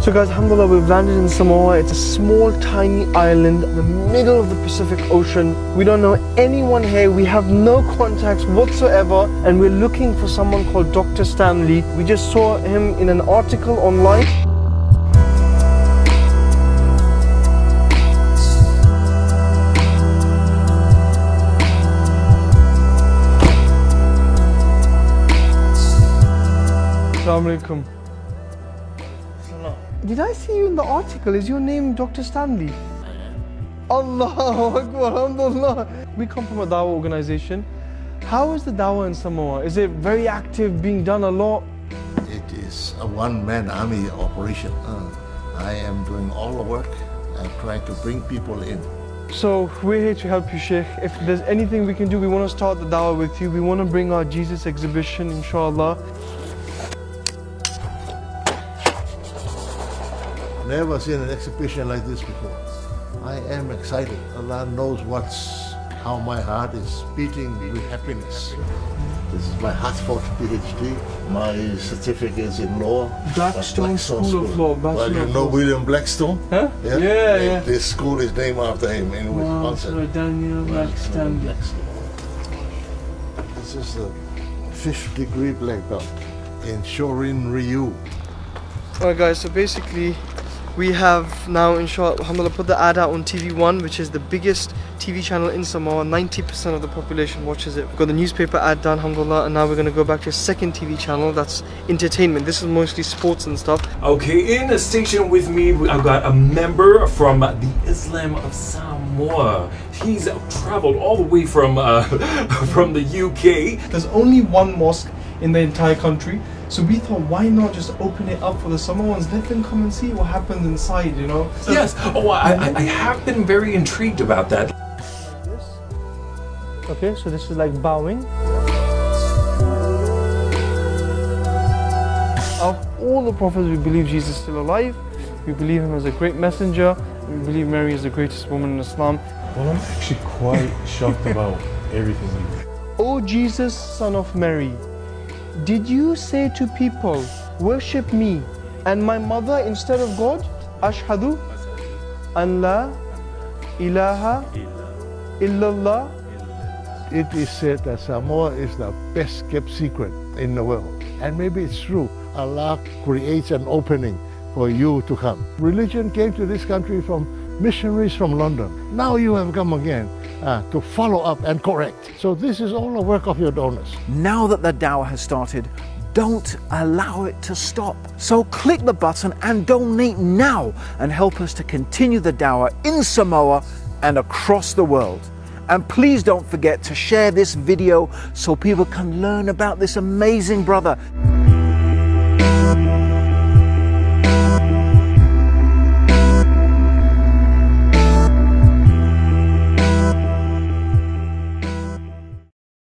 So guys, alhamdulillah, we've landed in Samoa. It's a small, tiny island in the middle of the Pacific Ocean. We don't know anyone here. We have no contacts whatsoever. And we're looking for someone called Dr. Stanley. We just saw him in an article online. Assalamu alaikum. Did I see you in the article? Is your name Dr. Stanley? Allahu Akbar, alhamdulillah. We come from a Dawah organization. How is the Dawah in Samoa? Is it very active, being done a lot? It is a one-man army operation. I am doing all the work. I'm trying to bring people in. So we're here to help you, Sheikh. If there's anything we can do, we want to start the Dawah with you. We want to bring our Jesus exhibition, inshallah. Never seen an exhibition like this before. I am excited. Allah knows how my heart is beating with happiness. This is my Hartford PhD. My certificates in law. Blackstone School of Law. Well, you know William Blackstone? Huh? Yeah. This school is named after him in Wisconsin. So Daniel Blackstone. This is the 5th degree black belt in Shorin Ryu. Alright guys, so basically we have now, inshallah, alhamdulillah, put the ad out on TV1, which is the biggest TV channel in Samoa. 90% of the population watches it. We've got the newspaper ad done, alhamdulillah, and now we're going to go back to a second TV channel that's entertainment. This is mostly sports and stuff. Okay, in the station with me, I've got a member from the Islam of Samoa. He's traveled all the way from from the UK. There's only one mosque in the entire country. So we thought, why not just open it up for the Samoans? Let them come and see what happens inside, you know? So yes. Oh, I have been very intrigued about that. Like this. Okay, so this is like bowing. Of all the prophets, we believe Jesus is still alive. We believe him as a great messenger. We believe Mary is the greatest woman in Islam. Well, I'm actually quite shocked about everything. O Jesus, son of Mary, did you say to people, worship me and my mother instead of God? Ashhadu an la ilaha illallah. It is said that Samoa is the best kept secret in the world. And maybe it's true. Allah creates an opening for you to come. Religion came to this country from missionaries from London. Now you have come again to follow up and correct. So this is all the work of your donors. Now that the Dawah has started, don't allow it to stop. So click the button and donate now and help us to continue the Dawah in Samoa and across the world. And please don't forget to share this video so people can learn about this amazing brother.